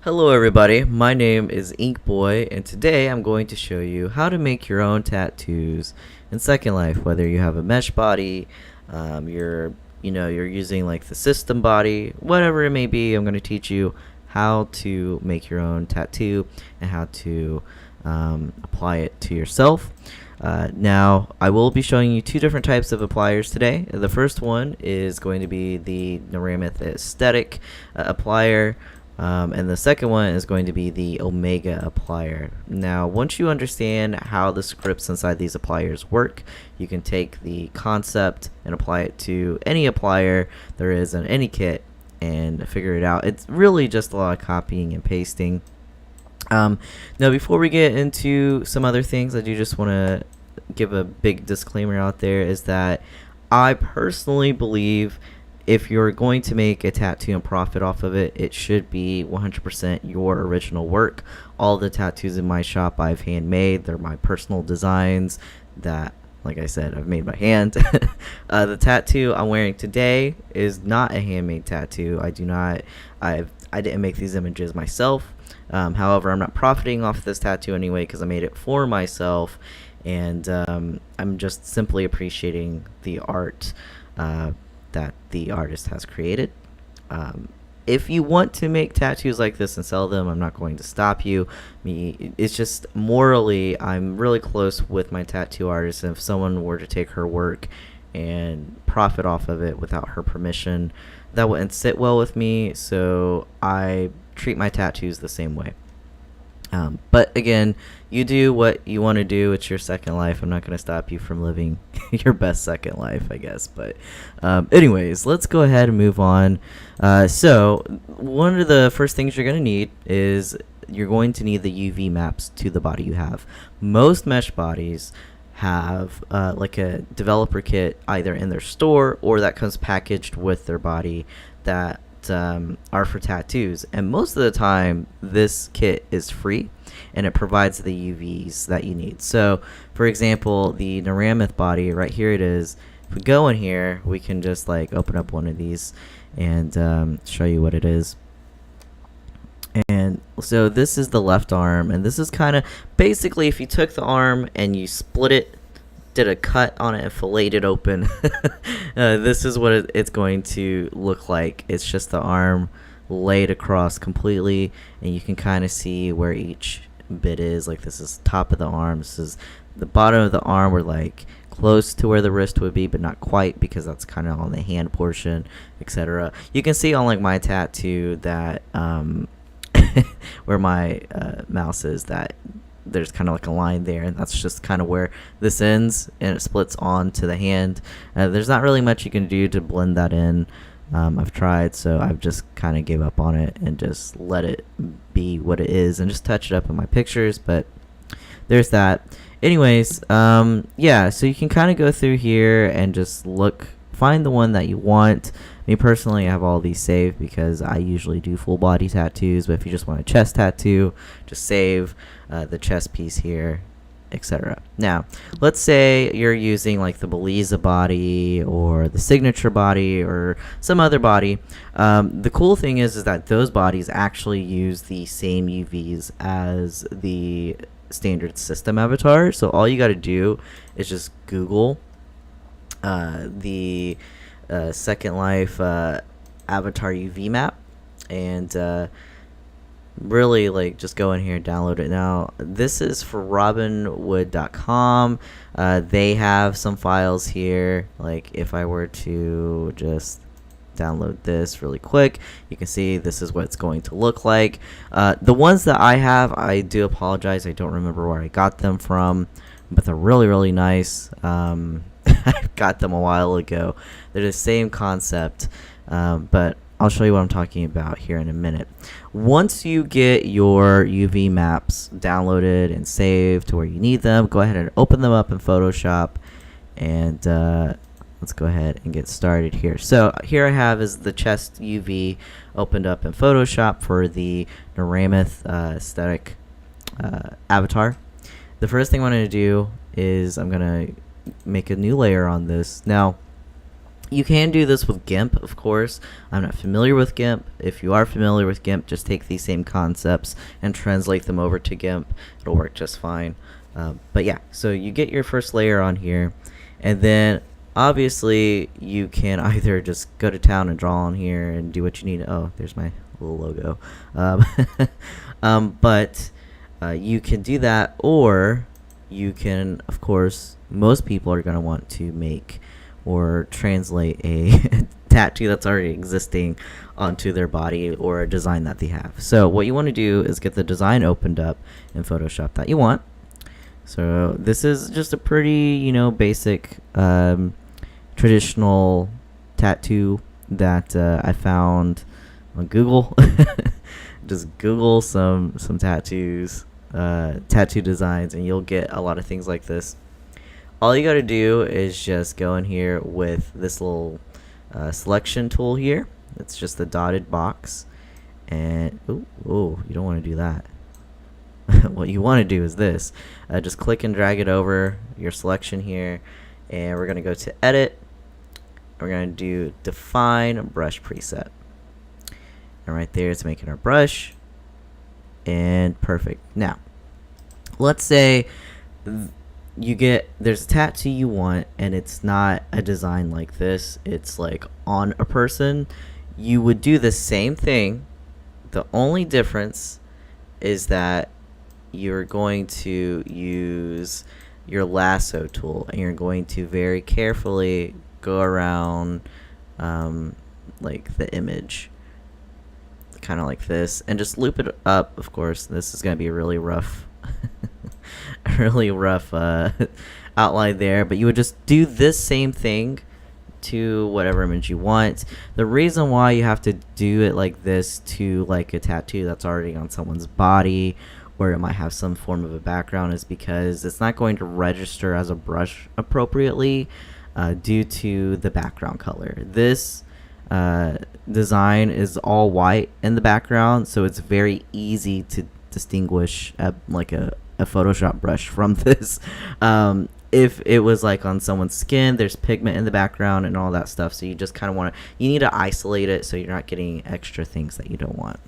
Hello everybody, my name is Ink Boy, and today I'm going to show you how to make your own tattoos in Second Life. Whether you have a mesh body, you're using like the system body, whatever it may be, I'm going to teach you how to make your own tattoo and how to apply it to yourself. Now, I will be showing you two different types of appliers today. The first one is going to be the Noramith Aesthetic applier. And the second one is going to be the Omega applier. Now, once you understand how the scripts inside these appliers work, you can take the concept and apply it to any applier there is in any kit and figure it out. It's really just a lot of copying and pasting. Now, before we get into some other things, I do just want to give a big disclaimer out there is that I personally believe if you're going to make a tattoo and profit off of it, it should be 100% your original work. All the tattoos in my shop I've handmade. They're my personal designs that, like I said, I've made by hand. The tattoo I'm wearing today is not a handmade tattoo. I didn't make these images myself. However, I'm not profiting off this tattoo anyway because I made it for myself, and I'm just simply appreciating the art that the artist has created. If you want to make tattoos like this and sell them, I'm not going to stop you. It's just morally, I'm really close with my tattoo artist, and if someone were to take her work and profit off of it without her permission, that wouldn't sit well with me, so I treat my tattoos the same way. But again, you do what you want to do. It's your second life. I'm not going to stop you from living your best second life, I guess. But anyways, let's go ahead and move on. So one of the first things you're going to need is you're going to need the UV maps to the body you have. Most mesh bodies have like a developer kit either in their store or that comes packaged with their body that are for tattoos, and most of the time this kit is free and it provides the UVs that you need. So for example, the Noramith body right here, it is. If we go in here, we can just like open up one of these and show you what it is. And so this is the left arm, and this is kind of basically if you took the arm and you split it, did a cut on it and filleted it open, this is what it's going to look like. It's just the arm laid across completely, and you can kind of see where each bit is. Like this is top of the arm, this is the bottom of the arm. We're like close to where the wrist would be, but not quite because that's kind of on the hand portion, etc. You can see on like my tattoo that where my mouse is, that there's kind of like a line there, and that's just kind of where this ends, and it splits onto the hand. There's not really much you can do to blend that in. I've tried, so I've just kind of gave up on it and just let it be what it is and just touch it up in my pictures. But there's that. Anyways, yeah, so you can kind of go through here and just find the one that you want. Me personally, I have all these saved because I usually do full body tattoos, but if you just want a chest tattoo, just save the chest piece here, etc. Now, let's say you're using like the Belize body or the signature body or some other body. The cool thing is that those bodies actually use the same UVs as the standard system avatar. So all you got to do is just Google the Second Life avatar UV map, and really like just go in here and download it. Now this is for robinwood.com. They have some files here. Like if I were to just download this really quick, you can see this is what it's going to look like. The ones that I have, I do apologize, I don't remember where I got them from, but they're really nice. I got them a while ago. They're the same concept, but I'll show you what I'm talking about here in a minute. Once you get your UV maps downloaded and saved to where you need them, go ahead and open them up in Photoshop, and let's go ahead and get started here. So here I have is the chest UV opened up in Photoshop for the Noramith aesthetic avatar. The first thing I'm going to do is I'm going to make a new layer on this. Now, You can do this with GIMP, of course. I'm not familiar with GIMP. If you are familiar with GIMP, just take these same concepts and translate them over to GIMP. It'll work just fine. But yeah, so you get your first layer on here, and then obviously you can either just go to town and draw on here and do what you need. Oh, there's my little logo. But you can do that, or you can, of course, most people are going to want to make or translate a tattoo that's already existing onto their body, or a design that they have. So what you want to do is get the design opened up in Photoshop that you want. So this is just a pretty, basic traditional tattoo that I found on Google. Just Google some tattoos, tattoo designs, and you'll get a lot of things like this. All you got to do is just go in here with this little selection tool here. It's just the dotted box. And, you don't want to do that. What you want to do is this. Just click and drag it over your selection here. And we're going to go to Edit. We're going to do Define Brush Preset. And right there, it's making our brush. And perfect. Now, let's say there's a tattoo you want, and it's not a design like this, it's like on a person. You would do the same thing. The only difference is that you're going to use your lasso tool, and you're going to very carefully go around like the image, kind of like this, and just loop it up. Of course, this is going to be really rough outline there, but you would just do this same thing to whatever image you want. The reason why you have to do it like this to like a tattoo that's already on someone's body, or it might have some form of a background, is because it's not going to register as a brush appropriately due to the background color. This design is all white in the background, so it's very easy to distinguish like a Photoshop brush from this. If it was like on someone's skin, there's pigment in the background and all that stuff, so you just kind of you need to isolate it so you're not getting extra things that you don't want.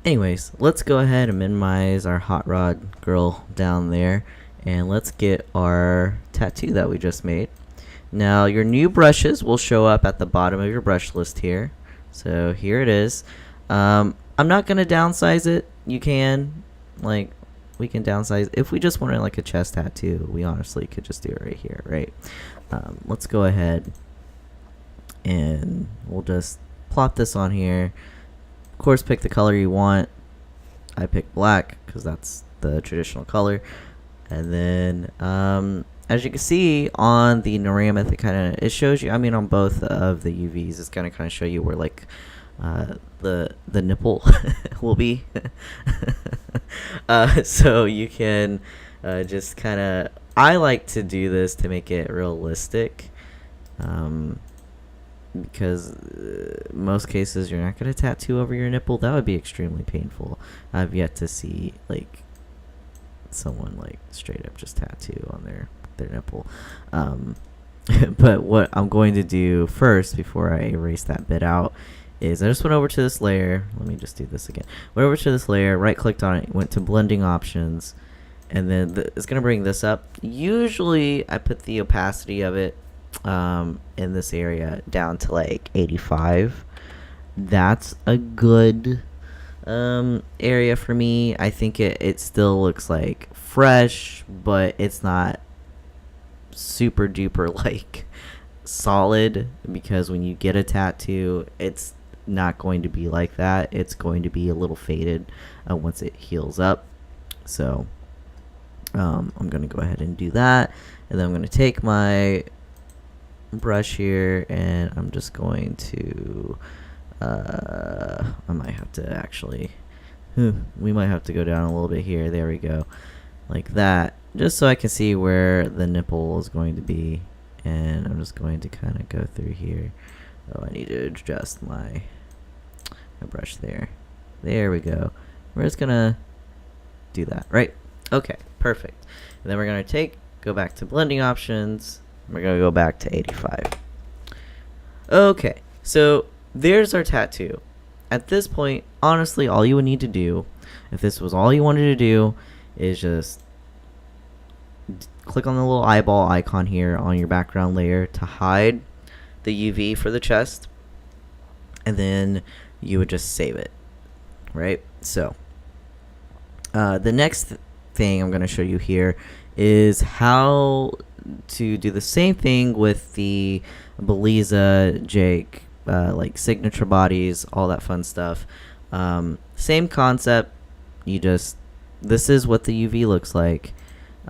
Anyways, let's go ahead and minimize our hot rod girl down there, and let's get our tattoo that we just made. Now your new brushes will show up at the bottom of your brush list here. So here it is. I'm not gonna downsize it. You can, we can downsize if we just wanted like a chest tattoo. We honestly could just do it right here, right? Let's go ahead and we'll just plop this on here. Of course, pick the color you want. I picked black because that's the traditional color. And then as you can see on the Norameth, it shows you, on both of the UVs, it's gonna kind of show you where like the nipple will be. So you can just kind of, I like to do this to make it realistic, because most cases you're not going to tattoo over your nipple. That would be extremely painful. I've yet to see like someone like straight up just tattoo on their nipple. But what I'm going to do first, before I erase that bit out, is I just went over to this layer. Let me just do this again. Went over to this layer, right clicked on it, went to blending options, and then it's going to bring this up. Usually I put the opacity of it in this area down to like 85. That's a good area for me. I think it still looks like fresh, but it's not super duper like solid, because when you get a tattoo, it's not going to be like that. It's going to be a little faded once it heals up. So I'm going to go ahead and do that, and then I'm going to take my brush here, and I'm just going to I might have to actually we might have to go down a little bit here. There we go, like that, just so I can see where the nipple is going to be. And I'm just going to kind of go through here. Oh, I need to adjust my brush there. There we go. We're just gonna do that, right? Okay, perfect. And then we're gonna go back to blending options, We're going to go back to 85. Okay, so there's our tattoo. At this point, honestly, all you would need to do, if this was all you wanted to do, is just click on the little eyeball icon here on your background layer to hide the UV for the chest, and then you would just save it, right? So the next thing I'm going to show you here is how to do the same thing with the Beliza, Jake, like signature bodies, all that fun stuff. Same concept. This is what the UV looks like.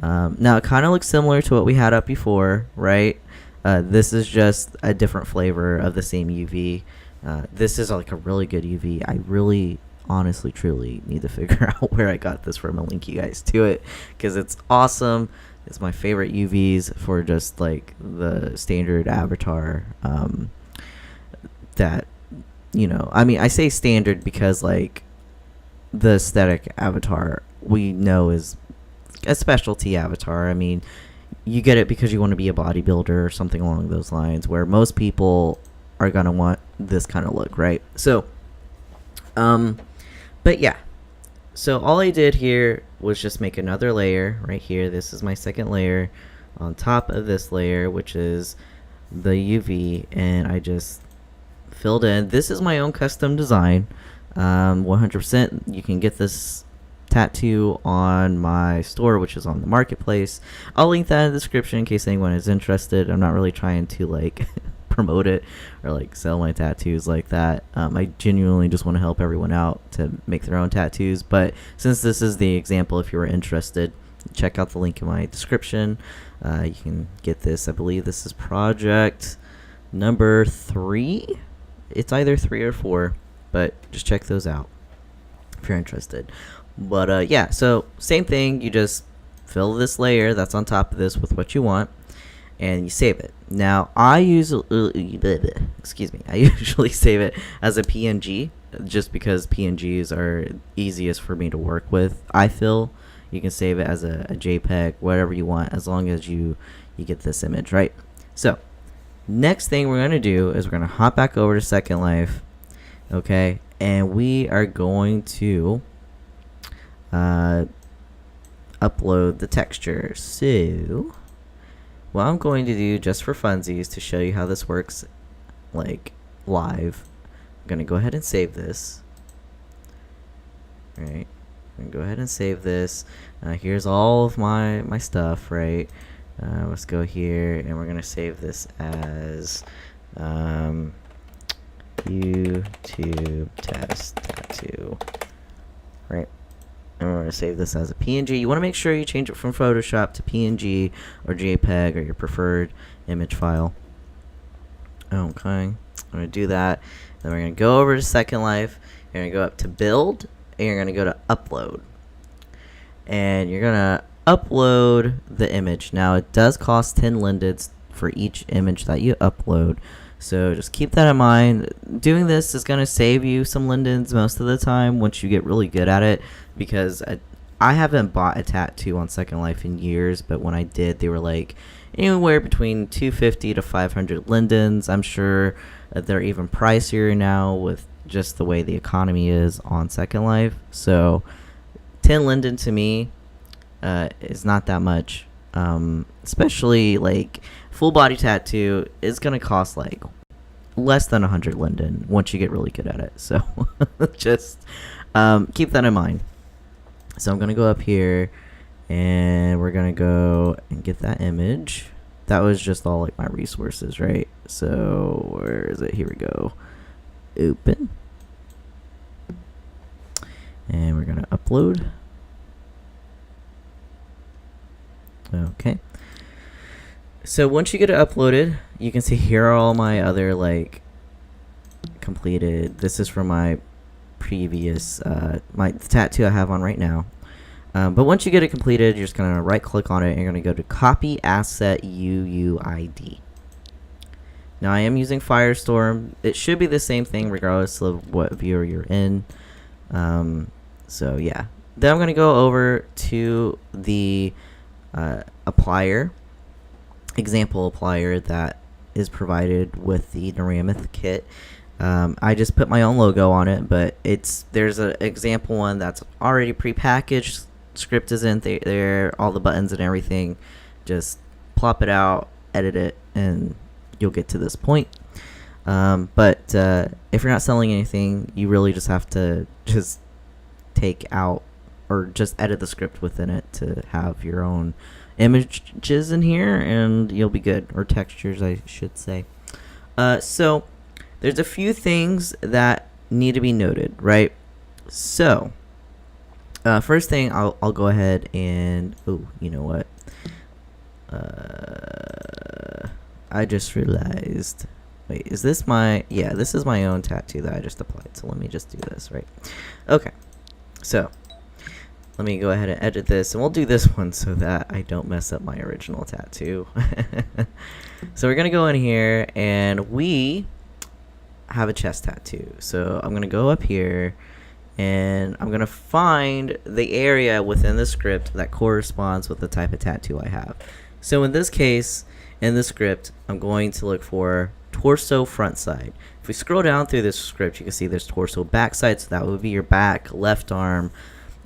Now it kind of looks similar to what we had up before, right? This is just a different flavor of the same UV. This is like a really good UV. I really, honestly, truly need to figure out where I got this from and link you guys to it, because it's awesome. It's my favorite UVs for just like the standard avatar. That, I mean, I say standard because like the aesthetic avatar we know is a specialty avatar. I mean, you get it because you want to be a bodybuilder or something along those lines, where most people are going to want this kind of look, right? So, but yeah. So all I did here was just make another layer right here. This is my second layer on top of this layer, which is the UV, and I just filled in. This is my own custom design. 100%. You can get this tattoo on my store, which is on the marketplace. I'll link that in the description in case anyone is interested. I'm not really trying to like promote it or like sell my tattoos like that. I genuinely just want to help everyone out to make their own tattoos. But since this is the example, if you were interested, check out the link in my description. You can get this. I believe this is project number 3. It's either 3 or 4, but just check those out if you're interested. But yeah, so same thing. You just fill this layer that's on top of this with what you want, and you save it. Now I usually save it as a PNG, just because PNGs are easiest for me to work with. I feel you can save it as a JPEG, whatever you want, as long as you get this image, right? So next thing we're going to do is we're going to hop back over to Second Life, okay, and we are going to upload the texture. So what I'm going to do, just for funsies, to show you how this works like live, I'm going to go ahead and save this. Right, I'm going to go ahead and save this. Here's all of my stuff, right? Let's go here, and we're going to save this as YouTube test tattoo, right? And we're going to save this as a PNG. You want to make sure you change it from Photoshop to PNG or JPEG or your preferred image file. Okay, I'm going to do that. Then we're going to go over to Second Life. You're going to go up to Build, and you're going to go to Upload. And you're going to upload the image. Now, it does cost 10 lindens for each image that you upload. So just keep that in mind. Doing this is going to save you some lindens most of the time once you get really good at it, because I haven't bought a tattoo on Second Life in years, but when I did, they were like anywhere between 250 to 500 lindens. I'm sure that they're even pricier now with just the way the economy is on Second Life. So 10 linden to me is not that much. Especially like full body tattoo is gonna cost like less than 100 linden once you get really good at it. So just keep that in mind. So I'm gonna go up here, and we're gonna go and get that image. That was just all like my resources, right? So where is it? Here we go. Open, and we're gonna upload. Okay. So once you get it uploaded, you can see here are all my other like completed. This is from my previous my tattoo I have on right now. But once you get it completed, you're just gonna right click on it and you're gonna go to Copy Asset UUID. Now I am using Firestorm. It should be the same thing regardless of what viewer you're in. So yeah. Then I'm gonna go over to the Applier, example applier that is provided with the Naramith kit. I just put my own logo on it, but there's an example one that's already prepackaged. Script is in there, all the buttons and everything. Just plop it out, edit it, and you'll get to this point. But if you're not selling anything, you really just have to just take out or just edit the script within it to have your own images in here, and you'll be good, or textures, I should say. So there's a few things that need to be noted, right? So first thing, I'll go ahead and you know what? I just realized. Wait, is this my? Yeah, this is my own tattoo that I just applied. So let me just do this, right? Okay. So let me go ahead and edit this, and we'll do this one so that I don't mess up my original tattoo. So we're gonna go in here, and we have a chest tattoo. So I'm gonna go up here, and I'm gonna find the area within the script that corresponds with the type of tattoo I have. So in this case, in the script, I'm going to look for torso front side. If we scroll down through this script, you can see there's torso back side, so that would be your back, left arm,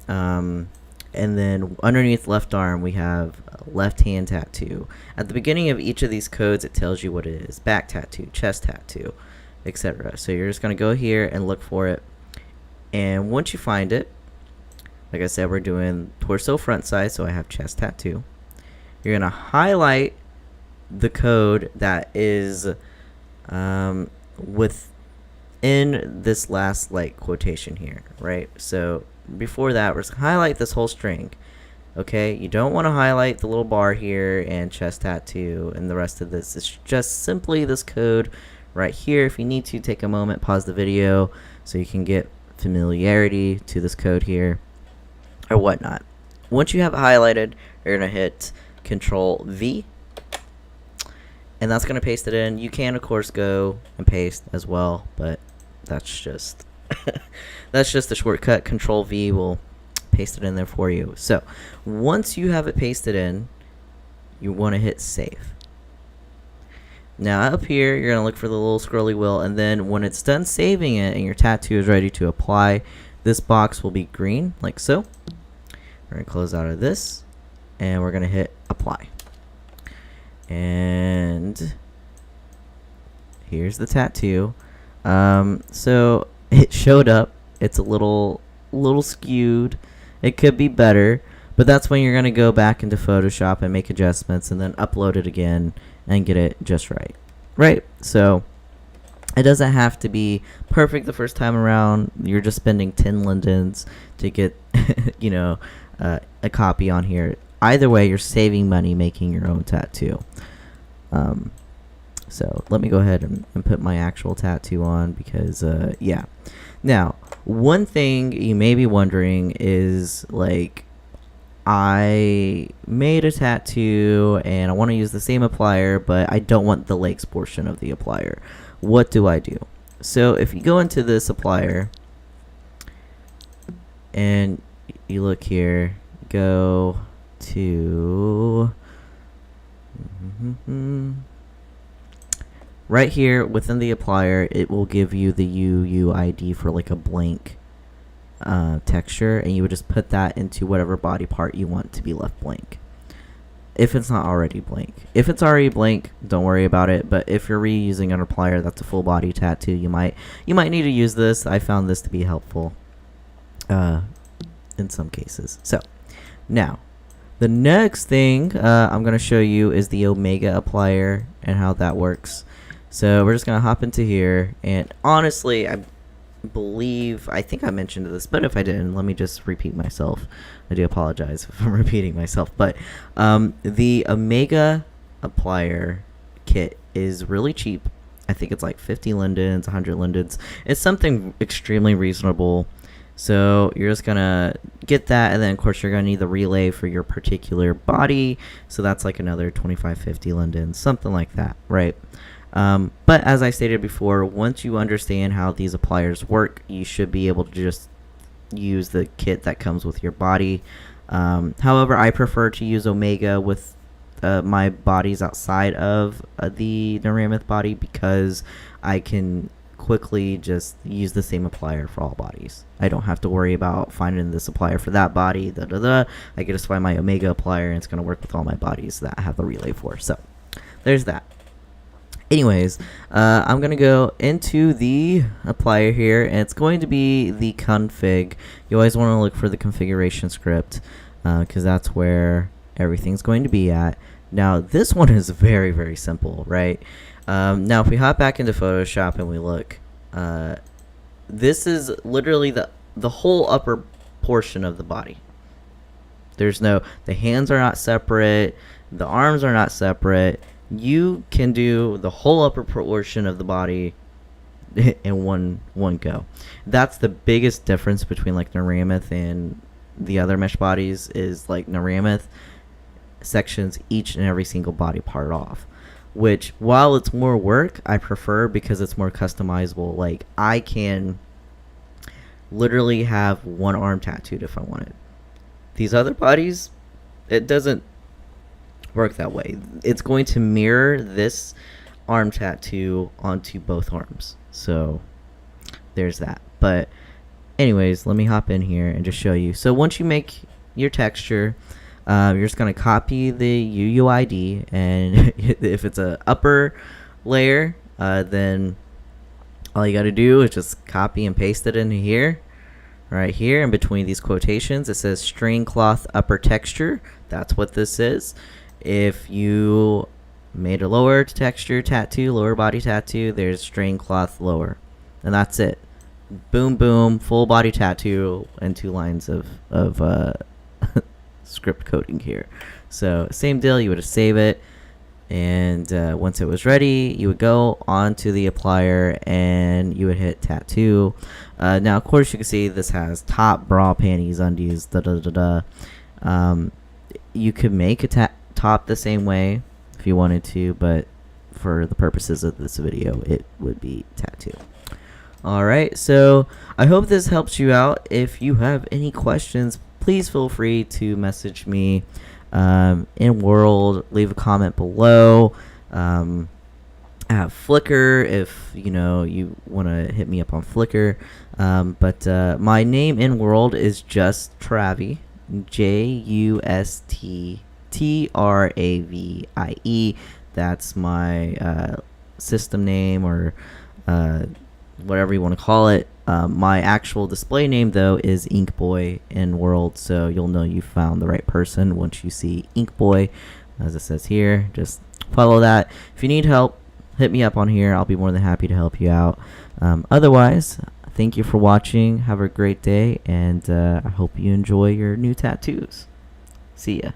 and then underneath left arm we have left hand tattoo. At the beginning of each of these codes, it tells you what it is: back tattoo, chest tattoo, etc. So you're just going to go here and look for it, and once you find it, like I said, we're doing torso front side, so I have chest tattoo. You're going to highlight the code that is within this last quotation here, right? So before that, we're just gonna highlight this whole string. Okay, you don't want to highlight the little bar here and chest tattoo and the rest of this. It's just simply this code right here. If you need to, take a moment, pause the video so you can get familiarity to this code here or whatnot. Once you have it highlighted, you're gonna hit Control V, and that's going to paste it in. You can of course go and paste as well, but that's just that's just a shortcut. Control V will paste it in there for you. So once you have it pasted in, you want to hit save. Now up here, you're going to look for the little scrolly wheel, and then when it's done saving it and your tattoo is ready to apply, this box will be green like so. We're going to close out of this, and we're going to hit apply. And here's the tattoo. So it showed up. It's a little skewed. It could be better, but that's when you're going to go back into Photoshop and make adjustments and then upload it again and get it just right. So it doesn't have to be perfect the first time around. You're just spending 10 lindens to get a copy on here. Either way, you're saving money making your own tattoo. So let me go ahead and put my actual tattoo on because, yeah. Now, one thing you may be wondering is, I made a tattoo and I want to use the same applier, but I don't want the legs portion of the applier. What do I do? So if you go into this applier and you look here, go to right here within the applier, it will give you the UUID for a blank texture, and you would just put that into whatever body part you want to be left blank, if it's not already blank. If it's already blank, don't worry about it, but if you're reusing an applier that's a full body tattoo, you might need to use this. I found this to be helpful in some cases. So now the next thing I'm going to show you is the Omega applier and how that works. So we're just going to hop into here, and honestly, I think I mentioned this, but if I didn't, let me just repeat myself. I do apologize if I'm repeating myself, but the Omega applier kit is really cheap. I think it's 50 lindens, 100 lindens. It's something extremely reasonable. So you're just gonna get that, and then of course you're gonna need the relay for your particular body, so that's another 25-50 lindens, something like that, right? But as I stated before, once you understand how these appliers work, you should be able to just use the kit that comes with your body. However, I prefer to use Omega with my bodies outside of the Narammith body, because I can quickly just use the same applier for all bodies. I don't have to worry about finding this applier for that body. I can just find my Omega applier, and it's going to work with all my bodies that I have the relay for. So there's that. Anyways, I'm going to go into the applier here, and it's going to be the config. You always want to look for the configuration script, because that's where everything's going to be at. Now, this one is very, very simple, right? Now, if we hop back into Photoshop and we look, this is literally the whole upper portion of the body. The hands are not separate, the arms are not separate. You can do the whole upper portion of the body in one go. That's the biggest difference between like Narammith and the other mesh bodies, is like Narammith sections each and every single body part off, which, while it's more work, I prefer, because it's more customizable. Like, I can literally have one arm tattooed if I wanted. These other bodies, it doesn't work that way. It's going to mirror this arm tattoo onto both arms. So there's that. But anyways, let me hop in here and just show you. So once you make your texture, you're just going to copy the UUID, and if it's a upper layer, then all you got to do is just copy and paste it into here. Right here in between these quotations, it says string cloth upper texture. That's what this is. If you made a lower texture tattoo, lower body tattoo, there's string cloth lower, and that's it. Boom, boom, full body tattoo, and 2 lines of script coding here. So same deal, you would just save it, and once it was ready, you would go onto the applier and you would hit tattoo. Now, of course, you can see this has top, bra, panties, undies, you could make a top the same way if you wanted to, but for the purposes of this video, it would be tattoo. Alright, so I hope this helps you out. If you have any questions, please feel free to message me in World. Leave a comment below. I have Flickr if you want to hit me up on Flickr. But my name in World is just Travie, JUSTTRAVIE. That's my system name, or whatever you want to call it. My actual display name, though, is Inkboy in World, so you'll know you found the right person once you see Inkboy, as it says here. Just follow that. If you need help, hit me up on here. I'll be more than happy to help you out. Otherwise, thank you for watching. Have a great day, and I hope you enjoy your new tattoos. See ya.